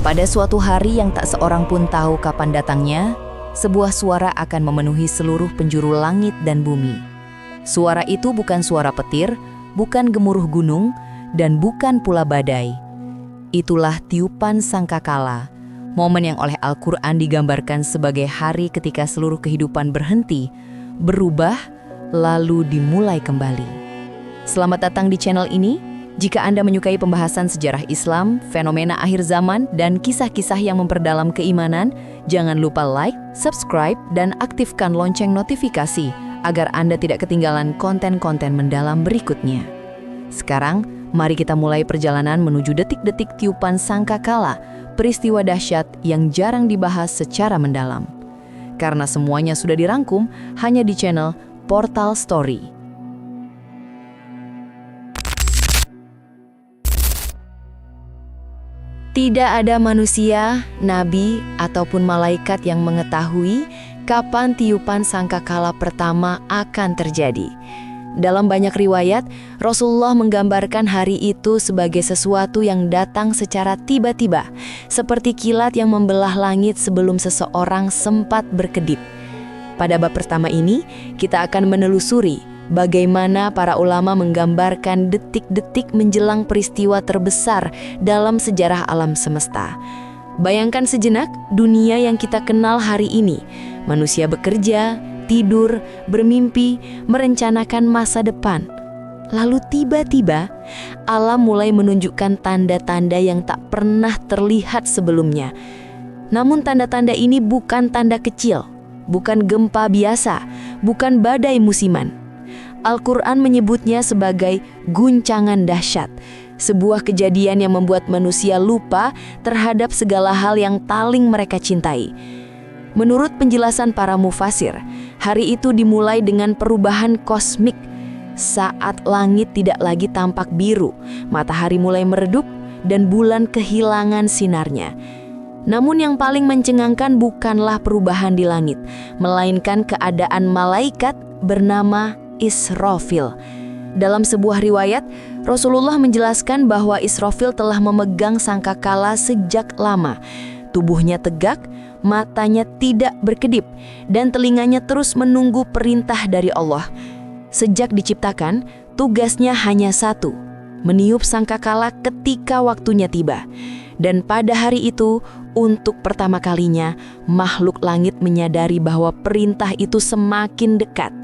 Pada suatu hari yang tak seorang pun tahu kapan datangnya, sebuah suara akan memenuhi seluruh penjuru langit dan bumi. Suara itu bukan suara petir, bukan gemuruh gunung, dan bukan pula badai. Itulah tiupan sangkakala, momen yang oleh Al-Quran digambarkan sebagai hari ketika seluruh kehidupan berhenti, berubah, lalu dimulai kembali. Selamat datang di channel ini. Jika Anda menyukai pembahasan sejarah Islam, fenomena akhir zaman, dan kisah-kisah yang memperdalam keimanan, jangan lupa like, subscribe, dan aktifkan lonceng notifikasi agar Anda tidak ketinggalan konten-konten mendalam berikutnya. Sekarang, mari kita mulai perjalanan menuju detik-detik tiupan sangkakala, peristiwa dahsyat yang jarang dibahas secara mendalam. Karena semuanya sudah dirangkum hanya di channel Portal Story. Tidak ada manusia, nabi, ataupun malaikat yang mengetahui kapan tiupan sangkakala pertama akan terjadi. Dalam banyak riwayat, Rasulullah menggambarkan hari itu sebagai sesuatu yang datang secara tiba-tiba, seperti kilat yang membelah langit sebelum seseorang sempat berkedip. Pada bab pertama ini, kita akan menelusuri bagaimana para ulama menggambarkan detik-detik menjelang peristiwa terbesar dalam sejarah alam semesta. Bayangkan sejenak dunia yang kita kenal hari ini. Manusia bekerja, tidur, bermimpi, merencanakan masa depan. Lalu tiba-tiba, alam mulai menunjukkan tanda-tanda yang tak pernah terlihat sebelumnya. Namun tanda-tanda ini bukan tanda kecil, bukan gempa biasa, bukan badai musiman. Al-Quran menyebutnya sebagai guncangan dahsyat, sebuah kejadian yang membuat manusia lupa terhadap segala hal yang paling mereka cintai. Menurut penjelasan para mufasir, hari itu dimulai dengan perubahan kosmik. Saat langit tidak lagi tampak biru, matahari mulai meredup, dan bulan kehilangan sinarnya. Namun yang paling mencengangkan bukanlah perubahan di langit, melainkan keadaan malaikat bernama Israfil. Dalam sebuah riwayat, Rasulullah menjelaskan bahwa Israfil telah memegang sangkakala sejak lama. Tubuhnya tegak, matanya tidak berkedip, dan telinganya terus menunggu perintah dari Allah. Sejak diciptakan, tugasnya hanya satu, meniup sangkakala ketika waktunya tiba. Dan pada hari itu, untuk pertama kalinya, makhluk langit menyadari bahwa perintah itu semakin dekat.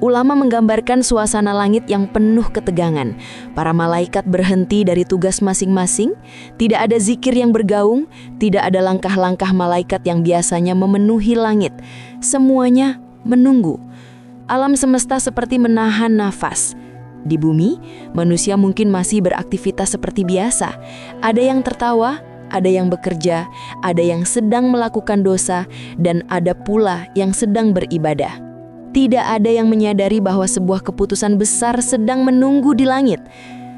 Ulama menggambarkan suasana langit yang penuh ketegangan. Para malaikat berhenti dari tugas masing-masing, tidak ada zikir yang bergaung, tidak ada langkah-langkah malaikat yang biasanya memenuhi langit. Semuanya menunggu. Alam semesta seperti menahan nafas. Di bumi, manusia mungkin masih beraktivitas seperti biasa. Ada yang tertawa, ada yang bekerja, ada yang sedang melakukan dosa, dan ada pula yang sedang beribadah. Tidak ada yang menyadari bahwa sebuah keputusan besar sedang menunggu di langit.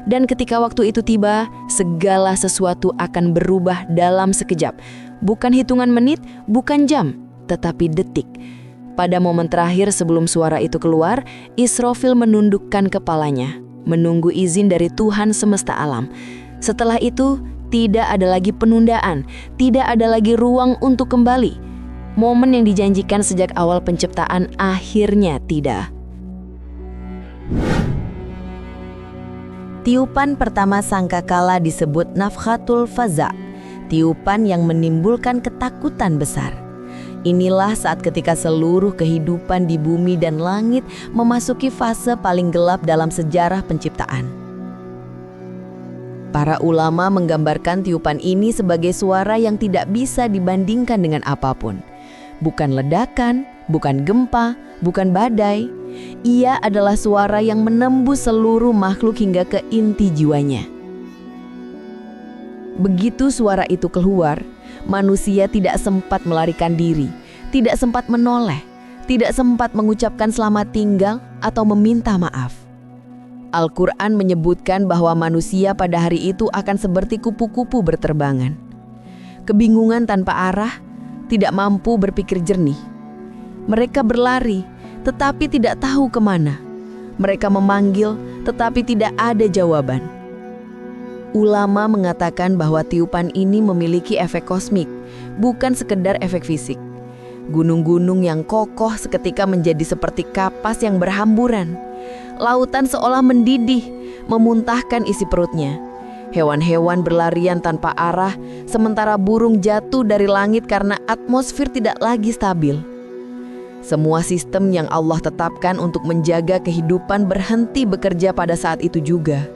Dan ketika waktu itu tiba, segala sesuatu akan berubah dalam sekejap. Bukan hitungan menit, bukan jam, tetapi detik. Pada momen terakhir sebelum suara itu keluar, Israfil menundukkan kepalanya, menunggu izin dari Tuhan semesta alam. Setelah itu, tidak ada lagi penundaan, tidak ada lagi ruang untuk kembali. Momen yang dijanjikan sejak awal penciptaan akhirnya tidak. Tiupan pertama sangkakala disebut nafkhatul faza, tiupan yang menimbulkan ketakutan besar. Inilah saat ketika seluruh kehidupan di bumi dan langit memasuki fase paling gelap dalam sejarah penciptaan. Para ulama menggambarkan tiupan ini sebagai suara yang tidak bisa dibandingkan dengan apapun. Bukan ledakan, bukan gempa, bukan badai. Ia adalah suara yang menembus seluruh makhluk hingga ke inti jiwanya. Begitu suara itu keluar, manusia tidak sempat melarikan diri, tidak sempat menoleh, tidak sempat mengucapkan selamat tinggal atau meminta maaf. Al-Quran menyebutkan bahwa manusia pada hari itu akan seperti kupu-kupu berterbangan. Kebingungan tanpa arah, tidak mampu berpikir jernih. Mereka berlari, tetapi tidak tahu kemana. Mereka memanggil, tetapi tidak ada jawaban. Ulama mengatakan bahwa tiupan ini memiliki efek kosmik, bukan sekedar efek fisik. Gunung-gunung yang kokoh seketika menjadi seperti kapas yang berhamburan. Lautan seolah mendidih, memuntahkan isi perutnya. Hewan-hewan berlarian tanpa arah, sementara burung jatuh dari langit karena atmosfer tidak lagi stabil. Semua sistem yang Allah tetapkan untuk menjaga kehidupan berhenti bekerja pada saat itu juga.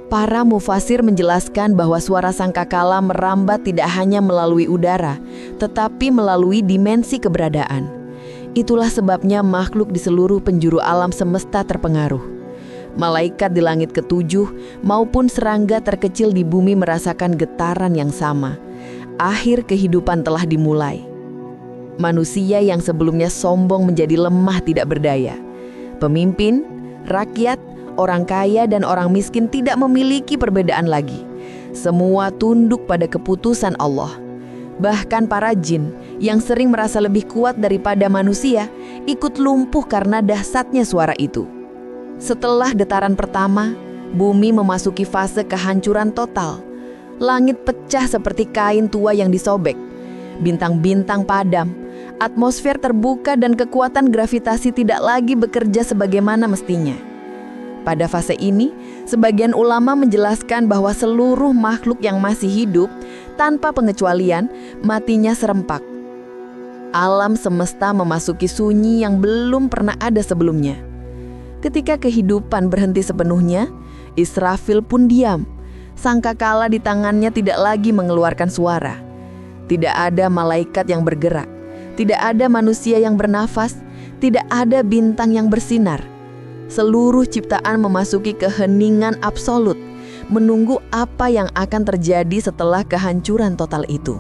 Para mufasir menjelaskan bahwa suara sangkakala merambat tidak hanya melalui udara, tetapi melalui dimensi keberadaan. Itulah sebabnya makhluk di seluruh penjuru alam semesta terpengaruh. Malaikat di langit ketujuh maupun serangga terkecil di bumi merasakan getaran yang sama. Akhir kehidupan telah dimulai. Manusia yang sebelumnya sombong menjadi lemah tidak berdaya. Pemimpin, rakyat, orang kaya dan orang miskin tidak memiliki perbedaan lagi. Semua tunduk pada keputusan Allah. Bahkan para jin yang sering merasa lebih kuat daripada manusia ikut lumpuh karena dahsyatnya suara itu. Setelah detaran pertama, bumi memasuki fase kehancuran total. Langit pecah seperti kain tua yang disobek. Bintang-bintang padam, atmosfer terbuka dan kekuatan gravitasi tidak lagi bekerja sebagaimana mestinya. Pada fase ini, sebagian ulama menjelaskan bahwa seluruh makhluk yang masih hidup, tanpa pengecualian, matinya serempak. Alam semesta memasuki sunyi yang belum pernah ada sebelumnya. Ketika kehidupan berhenti sepenuhnya, Israfil pun diam. Sangkakala di tangannya tidak lagi mengeluarkan suara. Tidak ada malaikat yang bergerak, tidak ada manusia yang bernafas, tidak ada bintang yang bersinar. Seluruh ciptaan memasuki keheningan absolut, menunggu apa yang akan terjadi setelah kehancuran total itu.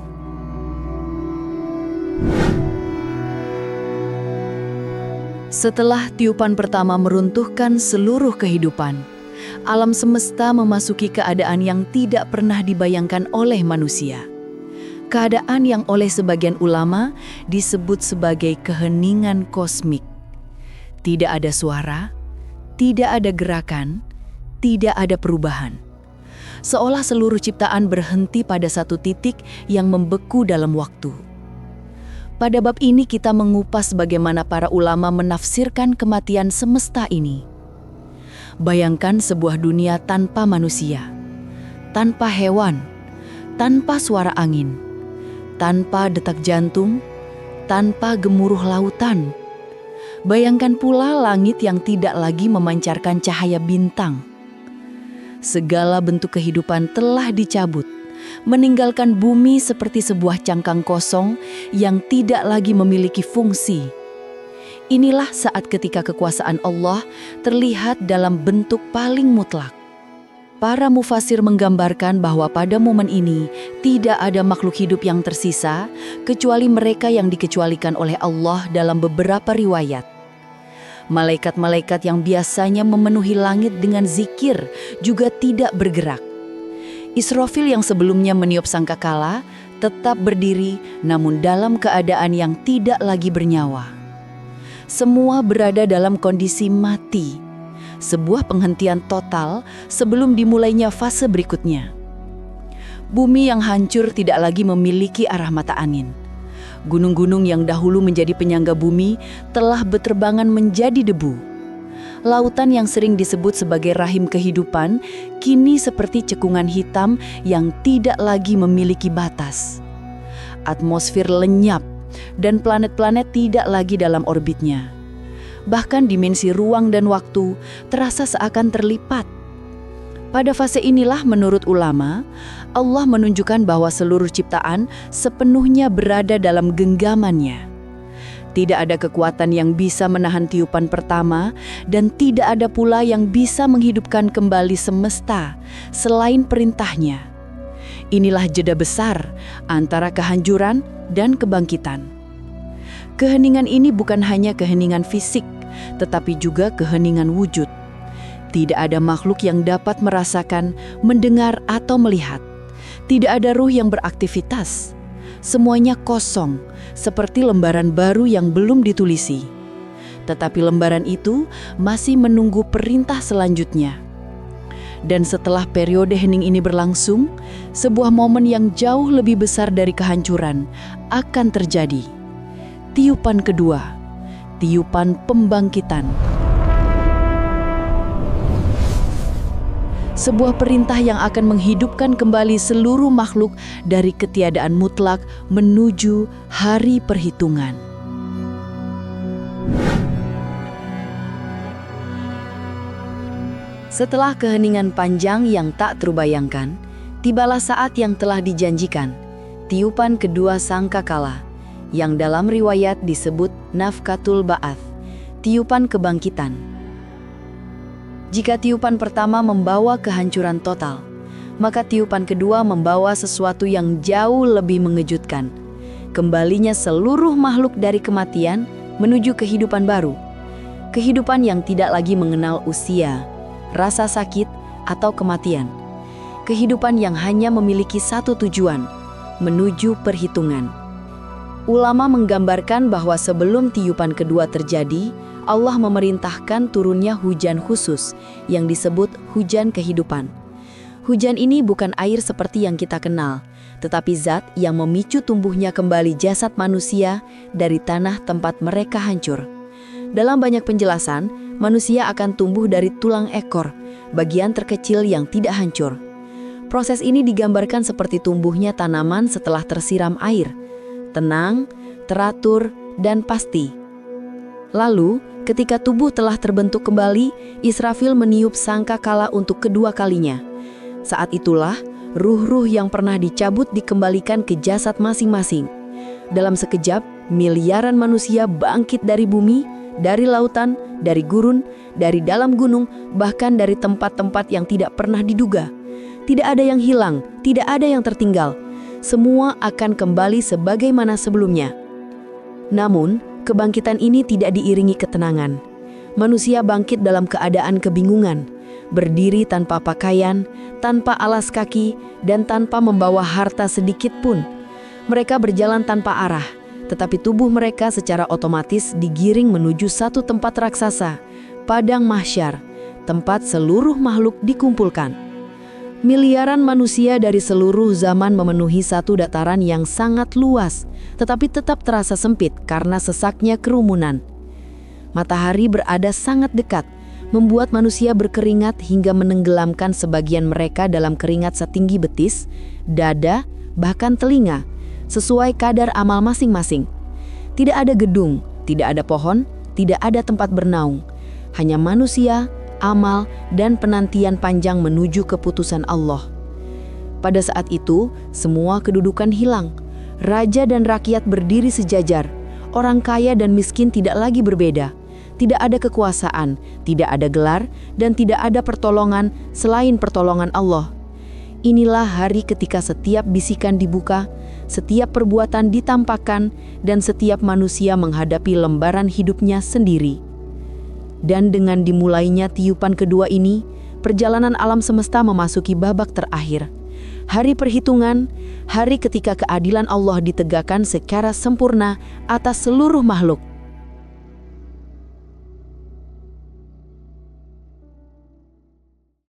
Setelah tiupan pertama meruntuhkan seluruh kehidupan, alam semesta memasuki keadaan yang tidak pernah dibayangkan oleh manusia. Keadaan yang oleh sebagian ulama disebut sebagai keheningan kosmik. Tidak ada suara, tidak ada gerakan, tidak ada perubahan. Seolah seluruh ciptaan berhenti pada satu titik yang membeku dalam waktu. Pada bab ini kita mengupas bagaimana para ulama menafsirkan kematian semesta ini. Bayangkan sebuah dunia tanpa manusia, tanpa hewan, tanpa suara angin, tanpa detak jantung, tanpa gemuruh lautan. Bayangkan pula langit yang tidak lagi memancarkan cahaya bintang. Segala bentuk kehidupan telah dicabut, meninggalkan bumi seperti sebuah cangkang kosong yang tidak lagi memiliki fungsi. Inilah saat ketika kekuasaan Allah terlihat dalam bentuk paling mutlak. Para mufasir menggambarkan bahwa pada momen ini tidak ada makhluk hidup yang tersisa kecuali mereka yang dikecualikan oleh Allah dalam beberapa riwayat. Malaikat-malaikat yang biasanya memenuhi langit dengan zikir juga tidak bergerak. Israfil yang sebelumnya meniup sangkakala tetap berdiri namun dalam keadaan yang tidak lagi bernyawa. Semua berada dalam kondisi mati. Sebuah penghentian total sebelum dimulainya fase berikutnya. Bumi yang hancur tidak lagi memiliki arah mata angin. Gunung-gunung yang dahulu menjadi penyangga bumi telah beterbangan menjadi debu. Lautan yang sering disebut sebagai rahim kehidupan kini seperti cekungan hitam yang tidak lagi memiliki batas. Atmosfer lenyap dan planet-planet tidak lagi dalam orbitnya. Bahkan dimensi ruang dan waktu terasa seakan terlipat. Pada fase inilah menurut ulama, Allah menunjukkan bahwa seluruh ciptaan sepenuhnya berada dalam genggamannya. Tidak ada kekuatan yang bisa menahan tiupan pertama dan tidak ada pula yang bisa menghidupkan kembali semesta selain perintahnya. Inilah jeda besar antara kehancuran dan kebangkitan. Keheningan ini bukan hanya keheningan fisik, tetapi juga keheningan wujud. Tidak ada makhluk yang dapat merasakan, mendengar, atau melihat. Tidak ada ruh yang beraktivitas. Semuanya kosong, seperti lembaran baru yang belum ditulisi. Tetapi lembaran itu masih menunggu perintah selanjutnya. Dan setelah periode hening ini berlangsung, sebuah momen yang jauh lebih besar dari kehancuran akan terjadi. Tiupan kedua, tiupan pembangkitan. Sebuah perintah yang akan menghidupkan kembali seluruh makhluk dari ketiadaan mutlak menuju hari perhitungan. Setelah keheningan panjang yang tak terbayangkan, tibalah saat yang telah dijanjikan, tiupan kedua sangkakala, yang dalam riwayat disebut nafkatul ba'ats, tiupan kebangkitan. Jika tiupan pertama membawa kehancuran total, maka tiupan kedua membawa sesuatu yang jauh lebih mengejutkan. Kembalinya seluruh makhluk dari kematian menuju kehidupan baru. Kehidupan yang tidak lagi mengenal usia, rasa sakit, atau kematian. Kehidupan yang hanya memiliki satu tujuan, menuju perhitungan. Ulama menggambarkan bahwa sebelum tiupan kedua terjadi, Allah memerintahkan turunnya hujan khusus yang disebut hujan kehidupan. Hujan ini bukan air seperti yang kita kenal, tetapi zat yang memicu tumbuhnya kembali jasad manusia dari tanah tempat mereka hancur. Dalam banyak penjelasan, manusia akan tumbuh dari tulang ekor, bagian terkecil yang tidak hancur. Proses ini digambarkan seperti tumbuhnya tanaman setelah tersiram air, tenang, teratur, dan pasti. Lalu, ketika tubuh telah terbentuk kembali, Israfil meniup sangkakala untuk kedua kalinya. Saat itulah, ruh-ruh yang pernah dicabut dikembalikan ke jasad masing-masing. Dalam sekejap, miliaran manusia bangkit dari bumi, dari lautan, dari gurun, dari dalam gunung, bahkan dari tempat-tempat yang tidak pernah diduga. Tidak ada yang hilang, tidak ada yang tertinggal. Semua akan kembali sebagaimana sebelumnya. Namun, kebangkitan ini tidak diiringi ketenangan. Manusia bangkit dalam keadaan kebingungan, berdiri tanpa pakaian, tanpa alas kaki, dan tanpa membawa harta sedikit pun. Mereka berjalan tanpa arah, tetapi tubuh mereka secara otomatis digiring menuju satu tempat raksasa, padang mahsyar, tempat seluruh makhluk dikumpulkan. Miliaran manusia dari seluruh zaman memenuhi satu dataran yang sangat luas, tetapi tetap terasa sempit karena sesaknya kerumunan. Matahari berada sangat dekat, membuat manusia berkeringat hingga menenggelamkan sebagian mereka dalam keringat setinggi betis, dada, bahkan telinga, sesuai kadar amal masing-masing. Tidak ada gedung, tidak ada pohon, tidak ada tempat bernaung. Hanya manusia, amal, dan penantian panjang menuju keputusan Allah. Pada saat itu, semua kedudukan hilang. Raja dan rakyat berdiri sejajar. Orang kaya dan miskin tidak lagi berbeda. Tidak ada kekuasaan, tidak ada gelar, dan tidak ada pertolongan selain pertolongan Allah. Inilah hari ketika setiap bisikan dibuka, setiap perbuatan ditampakkan, dan setiap manusia menghadapi lembaran hidupnya sendiri. Dan dengan dimulainya tiupan kedua ini, perjalanan alam semesta memasuki babak terakhir. Hari perhitungan, hari ketika keadilan Allah ditegakkan secara sempurna atas seluruh makhluk.